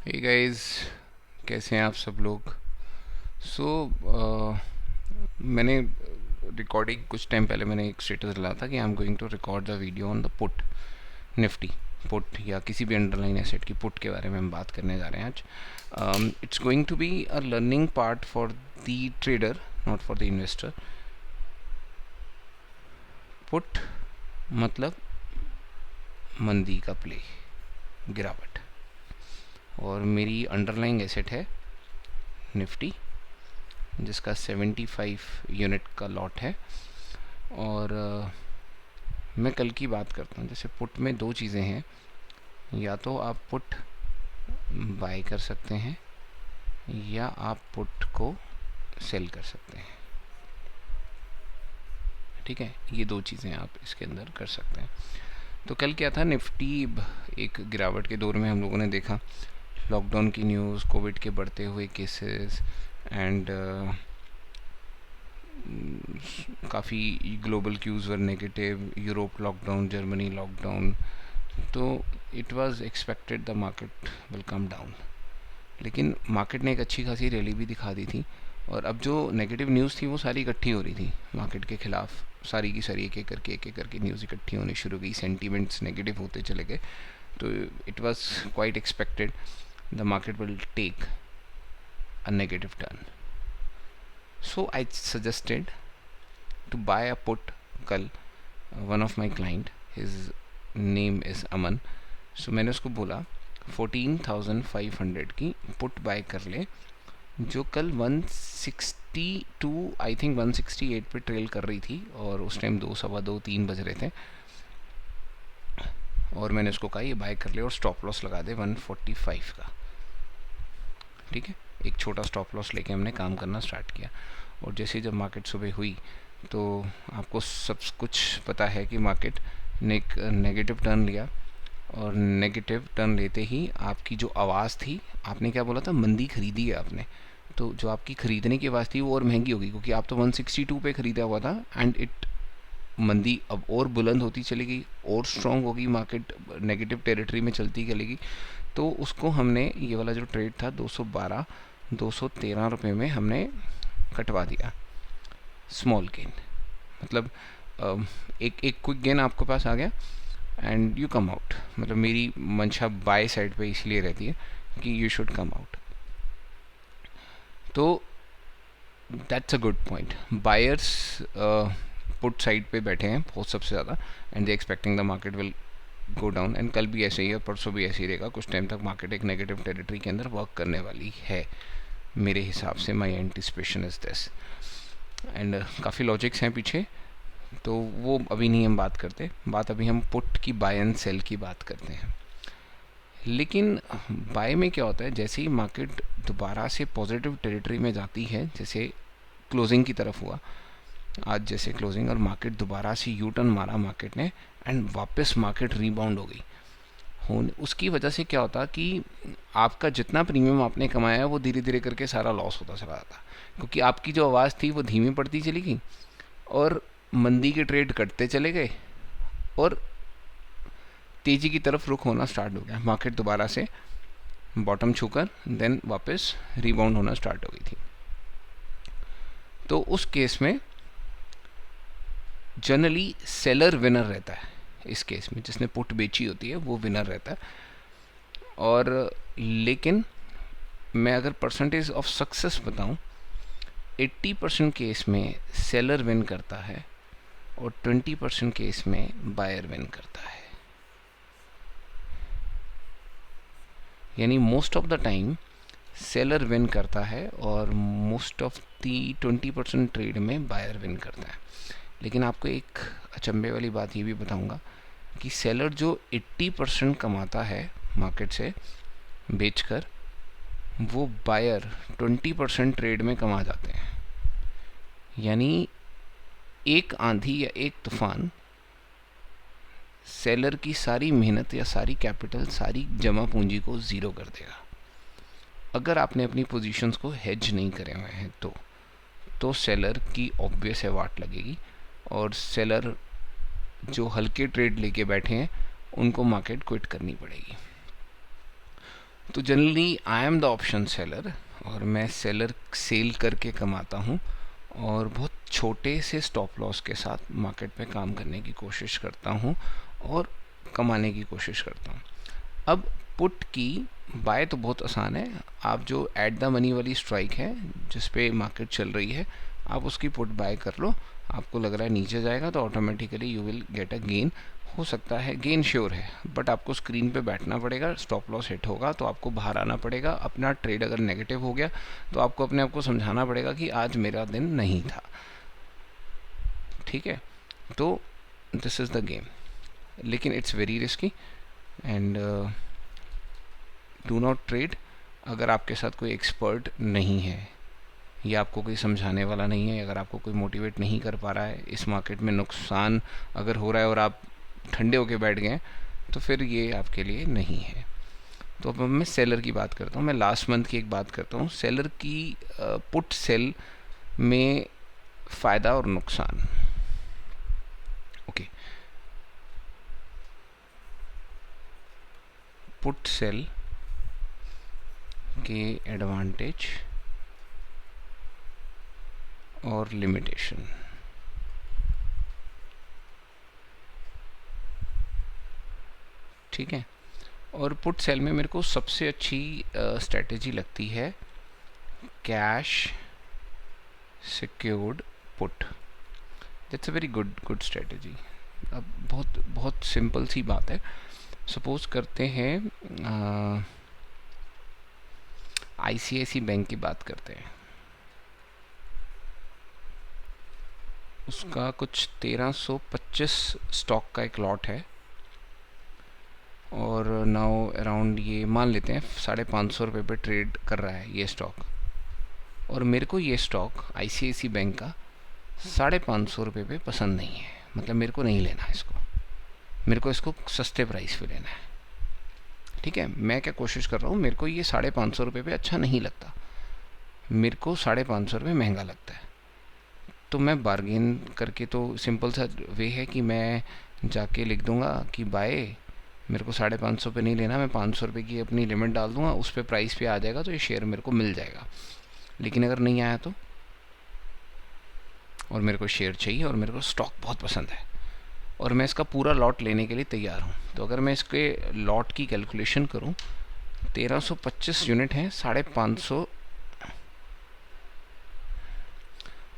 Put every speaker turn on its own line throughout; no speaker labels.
Hey guys, कैसे हैं आप सब लोग। सो मैंने रिकॉर्डिंग कुछ टाइम पहले मैंने एक स्टेटस डाला था कि I am going to record the video on the put Nifty put या किसी भी अंडरलाइन एसेट की पुट के बारे में हम बात करने जा रहे हैं आज। It's going to be a learning part for the trader, not for the investor. Put मतलब मंदी का प्ले, गिरावट। और मेरी अंडरलाइन एसेट है निफ्टी, जिसका 75 यूनिट का लॉट है। और मैं कल की बात करता हूँ। जैसे पुट में दो चीज़ें हैं, या तो आप पुट बाय कर सकते हैं या आप पुट को सेल कर सकते हैं। ठीक है, ये दो चीज़ें आप इसके अंदर कर सकते हैं। तो कल क्या था, निफ्टी एक गिरावट के दौर में हम लोगों ने देखा लॉकडाउन की न्यूज़, कोविड के बढ़ते हुए केसेस एंड काफ़ी global cues were negative, Europe lockdown, Germany lockdown. तो it was expected the market will come down, लेकिन मार्केट ने एक अच्छी खासी रैली भी दिखा दी थी। और अब जो नेगेटिव न्यूज़ थी वो सारी इकट्ठी हो रही थी मार्केट के ख़िलाफ़, सारी की सारी एक एक करके न्यूज़ इकट्ठी होनी शुरू हुई, सेंटीमेंट्स नेगेटिव होते चले गए। तो it was quite expected the market will take a negative turn. So I suggested to buy a put कल। One of my client, his name is Aman. सो मैंने उसको बोला 14,500 की पुट बाय कर ले, जो कल 162 आई थिंक 168 पे ट्रेल कर रही थी, और उस टाइम 2 सवा 2 3 बज रहे थे। और मैंने उसको कहा ये बाय कर ले और स्टॉप लॉस लगा दे 145 का। ठीक है, एक छोटा स्टॉप लॉस लेके हमने काम करना स्टार्ट किया। और जैसे जब मार्केट सुबह हुई तो आपको सब कुछ पता है कि मार्केट ने एक नेगेटिव टर्न लिया, और नेगेटिव टर्न लेते ही आपकी जो आवाज़ थी, आपने क्या बोला था, मंदी खरीदी है आपने। तो जो आपकी खरीदने की आवाज़ थी वो और महंगी होगी, क्योंकि आप तो 162 पे ख़रीदा हुआ था, एंड इट मंदी अब और बुलंद होती चली गई, और स्ट्रॉन्ग होगी मार्केट, नेगेटिव टेरिटरी में चलती चलेगी। तो उसको हमने, ये वाला जो ट्रेड था 212 213 रुपये में हमने कटवा दिया, स्मॉल गेन। मतलब एक एक क्विक गेन आपके पास आ गया एंड यू कम आउट। मतलब मेरी मंशा बाय साइड पे इसलिए रहती है कि यू शुड कम आउट। तो that's a good point. Buyers put side पे बैठे हैं बहुत सबसे ज़्यादा, and they expecting the market will go down. And कल भी ऐसे ही है, परसों भी ऐसे ही रहेगा। कुछ टाइम तक मार्केट एक नेगेटिव टेरिटरी के अंदर वर्क करने वाली है मेरे हिसाब से। माई एंटिसिपेशन इज़ दिस। एंड काफ़ी लॉजिक्स हैं पीछे, तो वो अभी नहीं हम बात करते। बात अभी हम पुट की बाय एंड सेल की बात करते हैं। लेकिन बाय में क्या होता है, जैसे ही मार्केट दोबारा से पॉजिटिव टेरिटरी में जाती है, जैसे क्लोजिंग की तरफ हुआ आज, जैसे क्लोजिंग और मार्केट दोबारा से यू टर्न मारा मार्केट ने, एंड वापस मार्केट रीबाउंड हो गई। होने उसकी वजह से क्या होता कि आपका जितना प्रीमियम आपने कमाया है वो धीरे धीरे करके सारा लॉस होता चला जाता, क्योंकि आपकी जो आवाज़ थी वो धीमी पड़ती चली गई, और मंदी के ट्रेड कटते चले गए, और तेज़ी की तरफ रुख होना स्टार्ट हो गया। मार्केट दोबारा से बॉटम छूकर देन वापस रीबाउंड होना स्टार्ट हो गई थी। तो उस केस में जनरली सेलर विनर रहता है। इस केस में जिसने पुट बेची होती है वो विनर रहता है। और लेकिन मैं अगर परसेंटेज ऑफ सक्सेस बताऊं, 80% केस में सेलर विन करता है और 20% केस में बायर विन करता है। यानी most of the time seller win करता है और मोस्ट ऑफ दी 20% ट्रेड में बायर विन करता है। लेकिन आपको एक अचंभे वाली बात ये भी बताऊंगा कि सेलर जो 80% कमाता है मार्केट से बेचकर, वो बायर 20% ट्रेड में कमा जाते हैं। यानी एक आंधी या एक तूफान सेलर की सारी मेहनत या सारी कैपिटल, सारी जमा पूंजी को ज़ीरो कर देगा। अगर आपने अपनी पोजीशंस को हेज नहीं करे हुए हैं तो सेलर की ऑब्वियस है वाट लगेगी, और सेलर जो हल्के ट्रेड लेके बैठे हैं उनको मार्केट क्विट करनी पड़ेगी। तो generally I am the option seller, और मैं सेलर सेल करके कमाता हूँ, और बहुत छोटे से स्टॉप लॉस के साथ मार्केट पे काम करने की कोशिश करता हूँ और कमाने की कोशिश करता हूँ। अब पुट की बाय तो बहुत आसान है, आप जो एट द मनी वाली स्ट्राइक है जिस पे मार्केट चल रही है, आप उसकी पुट बाय कर लो। आपको लग रहा है नीचे जाएगा तो automatically you will get a gain. हो सकता है गेन श्योर है, बट आपको स्क्रीन पे बैठना पड़ेगा, स्टॉप लॉस हिट होगा तो आपको बाहर आना पड़ेगा। अपना ट्रेड अगर नेगेटिव हो गया तो आपको अपने आप को समझाना पड़ेगा कि आज मेरा दिन नहीं था। ठीक है, तो दिस इज़ द गेम, लेकिन it's very risky and do not trade अगर आपके साथ कोई एक्सपर्ट नहीं है या आपको कोई समझाने वाला नहीं है, अगर आपको कोई मोटिवेट नहीं कर पा रहा है। इस मार्केट में नुकसान अगर हो रहा है और आप ठंडे होके बैठ गए तो फिर ये आपके लिए नहीं है। तो अब मैं सेलर की बात करता हूँ, मैं लास्ट मंथ की एक बात करता हूँ। सेलर की पुट सेल में फ़ायदा और नुकसान। ओके, पुट सेल के एडवांटेज और लिमिटेशन। ठीक है, और पुट सेल में मेरे को सबसे अच्छी स्ट्रेटेजी लगती है cash secured put. That's a very good strategy. अब बहुत बहुत सिंपल सी बात है। सपोज करते हैं आईसीआईसी बैंक की बात करते हैं, उसका कुछ 1325 स्टॉक का एक लॉट है, और नाउ अराउंड ये मान लेते हैं 550 रुपये पे ट्रेड कर रहा है ये स्टॉक, और मेरे को ये स्टॉक आईसीआईसी बैंक का 550 रुपये पे पसंद नहीं है। मतलब मेरे को नहीं लेना इसको, मेरे को इसको सस्ते प्राइस पे लेना है। ठीक है, मैं क्या कोशिश कर रहा हूँ, मेरे को ये 550 रुपये पे अच्छा नहीं लगता, मेरे को 550 रुपये महंगा लगता है। तो मैं बार्गेन करके, तो सिंपल सा वे है कि मैं जाके लिख दूंगा कि बाय, मेरे को 550 पे नहीं लेना, मैं 500 रुपये की अपनी लिमिट डाल दूंगा, उस पर प्राइस पे आ जाएगा तो ये शेयर मेरे को मिल जाएगा। लेकिन अगर नहीं आया तो, और मेरे को शेयर चाहिए और मेरे को स्टॉक बहुत पसंद है और मैं इसका पूरा लॉट लेने के लिए तैयार हूँ, तो अगर मैं इसके लॉट की कैलकुलेशन करूँ, 1325 यूनिट हैं, 550,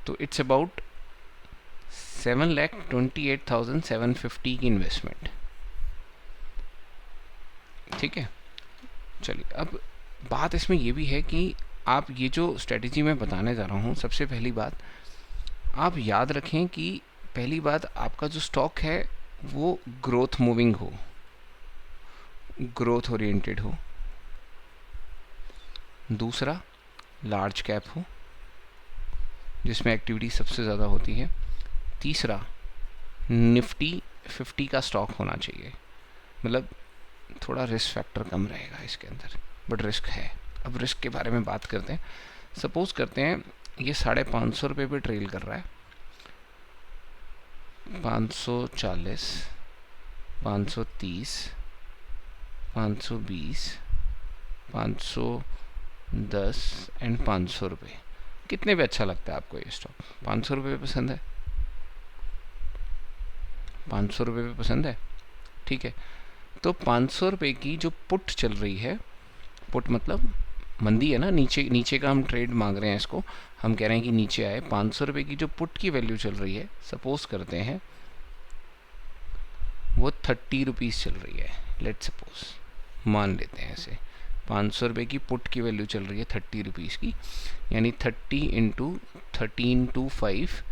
तो इट्स अबाउट 7,28,750 की इन्वेस्टमेंट। ठीक है, चलिए अब बात इसमें ये भी है कि आप ये जो स्ट्रेटजी मैं बताने जा रहा हूँ, सबसे पहली बात आप याद रखें कि पहली बात आपका जो स्टॉक है वो ग्रोथ मूविंग हो, ग्रोथ ओरिएंटेड हो। दूसरा, लार्ज कैप हो जिसमें एक्टिविटी सबसे ज़्यादा होती है। तीसरा, निफ्टी 50 का स्टॉक होना चाहिए, मतलब थोड़ा रिस्क फैक्टर कम रहेगा इसके अंदर, बट रिस्क है। अब रिस्क के बारे में बात करते हैं। सपोज करते हैं ये 550 रुपये पे ट्रेल कर रहा है, 540, 530, 520, 510 एंड 500 रुपये। कितने पे अच्छा लगता है आपको ये स्टॉक? 500 रुपये पे पसंद है? 500 रुपये पे पसंद है? ठीक है, तो 500 रुपये की जो पुट चल रही है, पुट मतलब मंदी है ना, नीचे का हम ट्रेड मांग रहे हैं इसको, हम कह रहे हैं कि नीचे आए। 500 रुपये की जो पुट की वैल्यू चल रही है, सपोज करते हैं वो 30 रुपीज़ चल रही है, लेट सपोज, मान लेते हैं ऐसे। 500 रुपये की पुट की वैल्यू चल रही है 30 रुपीज़ की, यानी 30 इंटू 1325,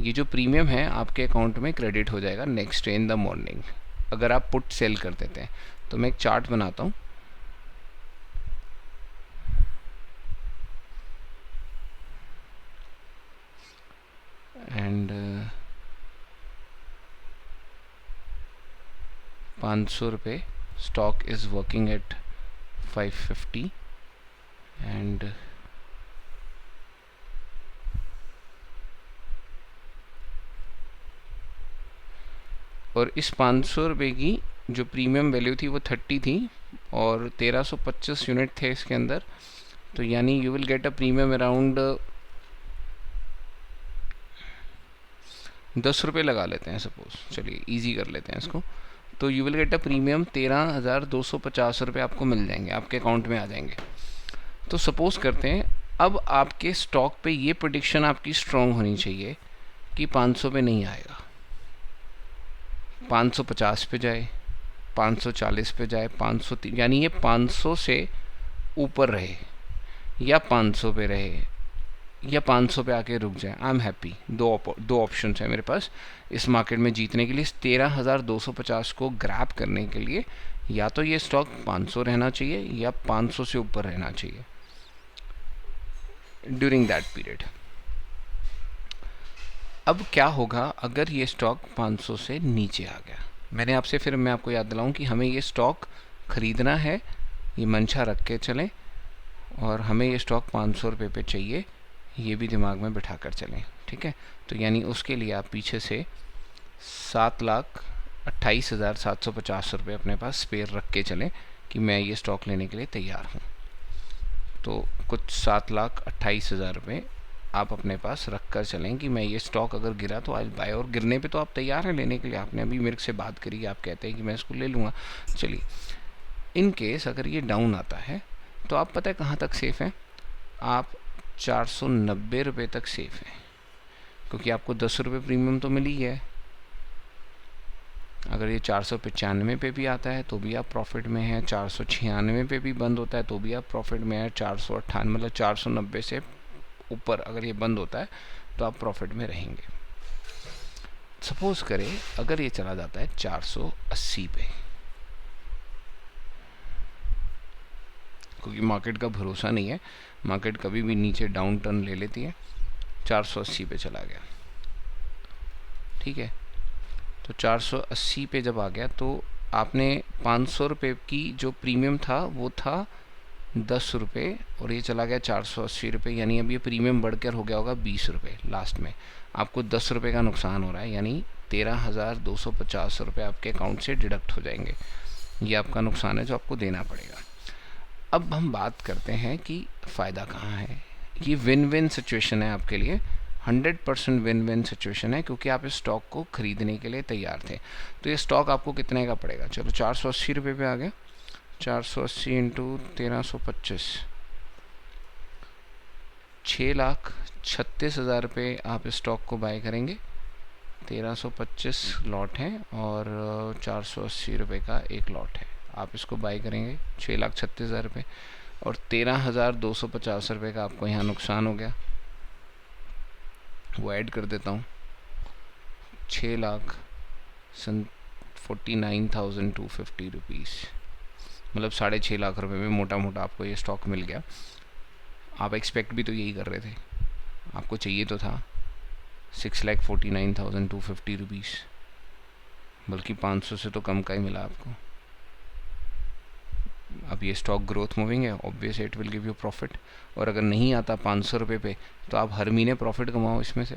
ये जो प्रीमियम है आपके अकाउंट में क्रेडिट हो जाएगा next day in the morning, अगर आप पुट सेल कर देते हैं। तो मैं एक चार्ट बनाता हूँ, एंड 500 रुपये stock is working at 550 and और इस 500 रुपये की जो प्रीमियम वैल्यू थी वो 30 थी, और 1325 यूनिट थे इसके अंदर, तो यानी you will get a premium around 10 रुपये लगा लेते हैं सपोज, चलिए इजी कर लेते हैं इसको। तो you will get a premium 13,250 रुपये आपको मिल जाएंगे, आपके अकाउंट में आ जाएंगे। तो सपोज करते हैं अब आपके स्टॉक पे ये प्रेडिक्शन आपकी स्ट्रॉन्ग होनी चाहिए कि 500 पे नहीं आएगा, 550 पे जाए, 540 पे जाए, 503, यानी ये 500 से ऊपर रहे या 500 पे रहे या 500 पे आके रुक जाए, आई एम हैप्पी। दो ऑप्शन है मेरे पास इस मार्केट में जीतने के लिए। 13,250 को ग्रैब करने के लिए या तो ये स्टॉक 500 रहना चाहिए या 500 से ऊपर रहना चाहिए ड्यूरिंग दैट पीरियड। अब क्या होगा अगर ये स्टॉक 500 से नीचे आ गया? मैं आपको याद दिलाऊं कि हमें ये स्टॉक ख़रीदना है, ये मंशा रख के चलें, और हमें ये स्टॉक 500 रुपये पे चाहिए, ये भी दिमाग में बिठा कर चलें, ठीक है। तो यानी उसके लिए आप पीछे से 7,28,750 रुपये अपने पास स्पेयर रख के चलें कि मैं ये स्टॉक लेने के लिए तैयार हूँ। तो कुछ 7,28,000 रुपये आप अपने पास रख कर चलें कि मैं ये स्टॉक अगर गिरा तो आई बाय, और गिरने पे तो आप तैयार हैं लेने के लिए। आपने अभी मेरे से बात करी, आप कहते हैं कि मैं इसको ले लूँगा। चलिए, इन केस अगर ये डाउन आता है तो आप पता है कहाँ तक सेफ़ हैं? आप 490 रुपये तक सेफ़ हैं, क्योंकि आपको 10 रुपये प्रीमियम तो मिल ही है। अगर ये 495 पे भी आता है तो भी आप प्रॉफिट में हैं, 496 पे भी बंद होता है तो भी आप प्रॉफिट में हैं, 498 मतलब 490 से ऊपर अगर ये बंद होता है तो आप प्रॉफिट में रहेंगे। सपोज करें अगर ये चला जाता है 480 पे, क्योंकि मार्केट का भरोसा नहीं है, मार्केट कभी भी नीचे डाउन टर्न ले लेती है। 480 पे चला गया, ठीक है। तो 480 पे जब आ गया तो आपने 500 रुपये की जो प्रीमियम था वो था 10 रुपये, और ये चला गया 480 रुपये, यानी अब ये प्रीमियम बढ़कर हो गया होगा 20 रुपये। लास्ट में आपको 10 रुपये का नुकसान हो रहा है, यानी 13,250 रुपये आपके अकाउंट से डिडक्ट हो जाएंगे। ये आपका नुकसान है जो आपको देना पड़ेगा। अब हम बात करते हैं कि फ़ायदा कहाँ है। ये विन विन सिचुएशन है आपके लिए, 100% विन विन सिचुएशन है, क्योंकि आप इस स्टॉक को ख़रीदने के लिए तैयार थे। तो ये स्टॉक आपको कितने का पड़ेगा? चलो 480 रुपये पे आ गया, 480 इंटू 1325, 6,36,000 रुपये आप इस स्टॉक को बाय करेंगे। 1325 लॉट हैं और 480 रुपये का एक लॉट है, आप इसको बाय करेंगे 6,36,000 रुपये, और 13,250 रुपये का आपको यहाँ नुकसान हो गया। वो ऐड कर देता हूँ, 6,49,250 रुपीज़, मतलब 6.5 लाख रुपए में मोटा मोटा आपको ये स्टॉक मिल गया। आप एक्सपेक्ट भी तो यही कर रहे थे, आपको चाहिए तो था 6,49,250 रुपीज़, बल्कि 500 से तो कम का ही मिला आपको। अब ये स्टॉक ग्रोथ मूविंग है, obvious it will give you profit, और अगर नहीं आता 500 रुपये पे तो आप हर महीने प्रॉफिट कमाओ इसमें से।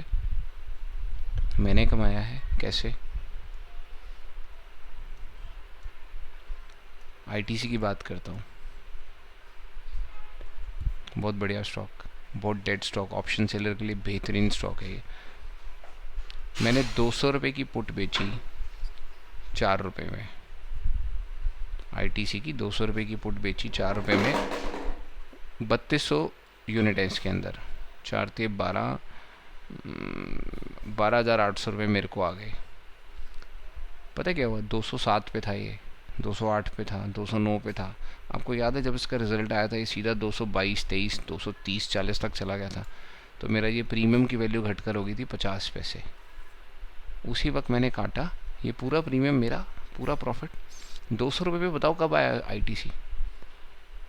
मैंने कमाया है, कैसे? आईटीसी की बात करता हूँ, बहुत बढ़िया स्टॉक, बहुत डेड स्टॉक, ऑप्शन सेलर के लिए बेहतरीन स्टॉक है ये। मैंने 200 रुपये की पुट बेची 4 रुपये में, आईटीसी की 200 रुपये की पुट बेची 4 रुपये में, 3200 यूनिट है इसके अंदर, 4 × 12, 12,800 रुपये मेरे को आ गए। पता क्या हुआ? 207 पे था ये, 208 पे था, 209 पे था। आपको याद है जब इसका रिज़ल्ट आया था ये सीधा 222, 23, 230, 40 तक चला गया था। तो मेरा ये प्रीमियम की वैल्यू घटकर हो गई थी 50 पैसे। उसी वक्त मैंने काटा ये पूरा प्रीमियम, मेरा पूरा प्रॉफिट। 200 रुपये पे बताओ कब आया आईटीसी?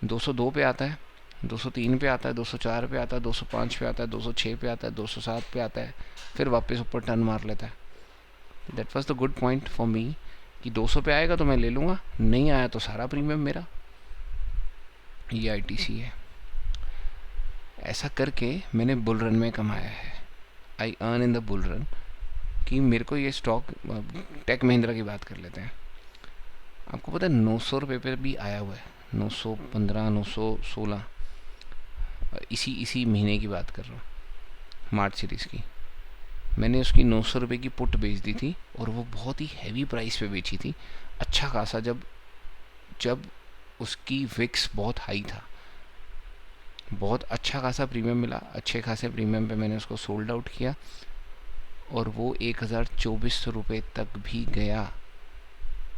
202 पे आता है, 203 पे आता है, 204 पे आता है, 205 पे आता है, 206 पे आता है, 207 पे आता है, फिर वापस ऊपर टर्न मार लेता है। That was the good point for me कि 200 पे आएगा तो मैं ले लूँगा, नहीं आया तो सारा प्रीमियम मेरा। ये आईटीसी है। ऐसा करके मैंने बुल रन में कमाया है, I earn in the bull run. कि मेरे को ये स्टॉक, टेक महिंद्रा की बात कर लेते हैं, आपको पता है 900 रुपये पर भी आया हुआ है, 915, 916, इसी महीने की बात कर रहा हूँ, मार्च सीरीज़ की। मैंने उसकी 900 रुपये की पुट बेच दी थी और वो बहुत ही हैवी प्राइस पे बेची थी, अच्छा खासा, जब जब उसकी विक्स बहुत हाई था, बहुत अच्छा खासा प्रीमियम मिला। अच्छे खासे प्रीमियम पे मैंने उसको सोल्ड आउट किया और वो 1024 रुपये तक भी गया,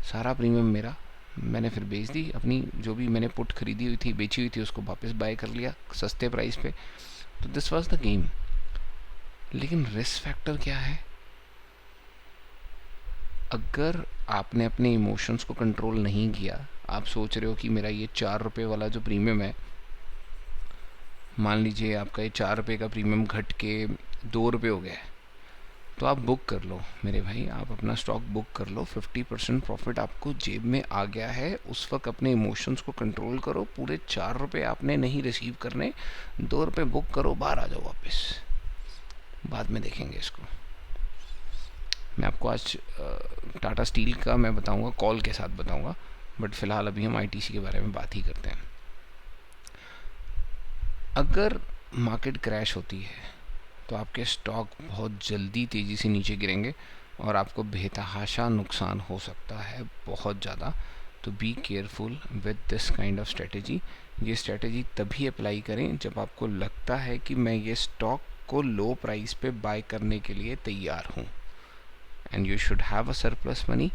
सारा प्रीमियम मेरा। मैंने फिर बेच दी अपनी, जो भी मैंने पुट खरीदी हुई थी, बेची हुई थी, उसको वापस बाय कर लिया सस्ते प्राइस पे। तो दिस वाज द गेम। लेकिन रिस्क फैक्टर क्या है? अगर आपने अपने इमोशंस को कंट्रोल नहीं किया, आप सोच रहे हो कि मेरा ये 4 रुपये वाला जो प्रीमियम है, मान लीजिए आपका ये 4 रुपये का प्रीमियम घट के 2 रुपये हो गया है, तो आप बुक कर लो मेरे भाई, आप अपना स्टॉक बुक कर लो। 50% प्रॉफिट आपको जेब में आ गया है, उस वक्त अपने इमोशंस को कंट्रोल करो। पूरे 4 रुपये आपने नहीं रिसीव करने, 2 रुपये बुक करो, बाहर आ जाओ वापस, बाद में देखेंगे इसको। मैं आपको आज टाटा स्टील का मैं बताऊंगा, कॉल के साथ बताऊंगा, बट फिलहाल अभी हम आईटीसी के बारे में बात ही करते हैं। अगर मार्केट क्रैश होती है तो आपके स्टॉक बहुत जल्दी तेज़ी से नीचे गिरेंगे और आपको बेतहाशा नुकसान हो सकता है, बहुत ज़्यादा। तो be careful with this kind of strategy. ये स्ट्रेटेजी तभी अप्लाई करें जब आपको लगता है कि मैं ये स्टॉक को लो प्राइस पे बाय करने के लिए तैयार हूँ, and you should have a surplus money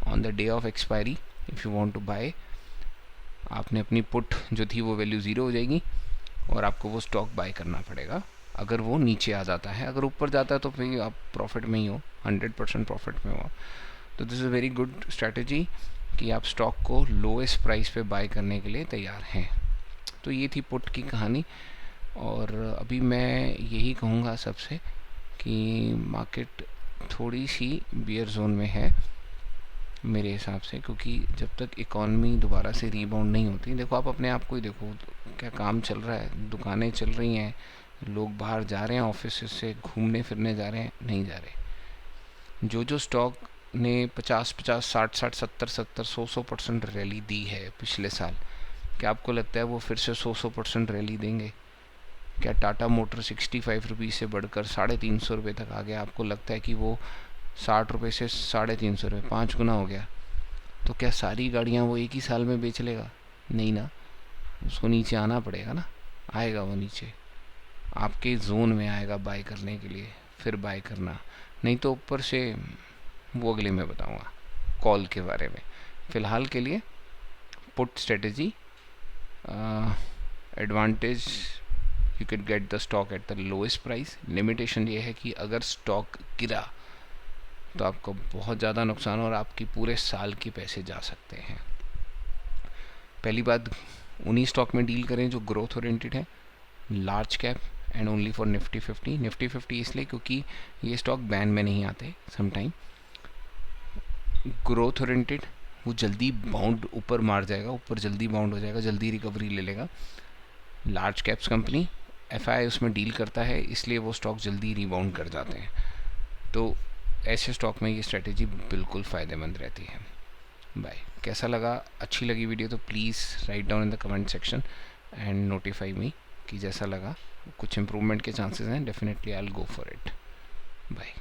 on the day of expiry if you want to buy. आपने अपनी पुट जो थी वो वैल्यू ज़ीरो हो जाएगी और आपको वो स्टॉक बाय करना पड़ेगा अगर वो नीचे आ जाता है। अगर ऊपर जाता है तो फिर आप प्रॉफिट में ही हो, 100% प्रॉफिट में हो। तो this is a very good strategy कि आप स्टॉक को लोएस्ट प्राइस पे बाय करने के लिए तैयार हैं। तो ये थी पुट की कहानी। और अभी मैं यही कहूँगा सबसे कि मार्केट थोड़ी सी बियर जोन में है मेरे हिसाब से, क्योंकि जब तक इकॉनमी दोबारा से रीबाउंड नहीं होती, देखो आप अपने आप को ही देखो, क्या काम चल रहा है, दुकानें चल रही हैं, लोग बाहर जा रहे हैं, ऑफिस से घूमने फिरने जा रहे हैं, नहीं जा रहे। जो जो स्टॉक ने 50-50, 60-60, 70-70, 100-100% रैली दी है पिछले साल, क्या आपको लगता है वो फिर से 100-100% रैली देंगे? क्या टाटा मोटर 65 रुपीज़ से बढ़कर 350 रुपये तक आ गया? आपको लगता है कि वो 60 रुपये से 350 रुपये 5 गुना हो गया? तो क्या सारी गाड़ियाँ वो एक ही साल में बेच लेगा? नहीं ना, उसको नीचे आना पड़ेगा ना। आएगा वो नीचे, आपके जोन में आएगा बाय करने के लिए, फिर बाय करना। नहीं तो ऊपर से वो अगले में बताऊंगा कॉल के बारे में। फ़िलहाल के लिए put strategy, advantage, you can get the stock at the lowest price. Limitation ये है कि अगर स्टॉक गिरा तो आपको बहुत ज़्यादा नुकसान और आपकी पूरे साल के पैसे जा सकते हैं। पहली बात, उन्हीं स्टॉक में डील करें जो ग्रोथ ओरिएंटेड है, large cap and only for Nifty 50। Nifty 50 इसलिए क्योंकि ये स्टॉक बैन में नहीं आते समटाइम। ग्रोथ ओरिएंटेड, वो जल्दी बाउंड ऊपर मार जाएगा, ऊपर जल्दी बाउंड हो जाएगा, जल्दी रिकवरी ले लेगा। लार्ज कैप्स कंपनी, एफआई उसमें डील करता है, इसलिए वो स्टॉक जल्दी रिबाउंड कर जाते हैं। तो ऐसे स्टॉक में ये स्ट्रेटेजी बिल्कुल फ़ायदेमंद रहती है। बाय। कैसा लगा? अच्छी लगी वीडियो तो please write down in the comment section and notify me कि जैसा लगा। कुछ इम्प्रूवमेंट के चांसेस हैं, definitely I will go for it. Bye.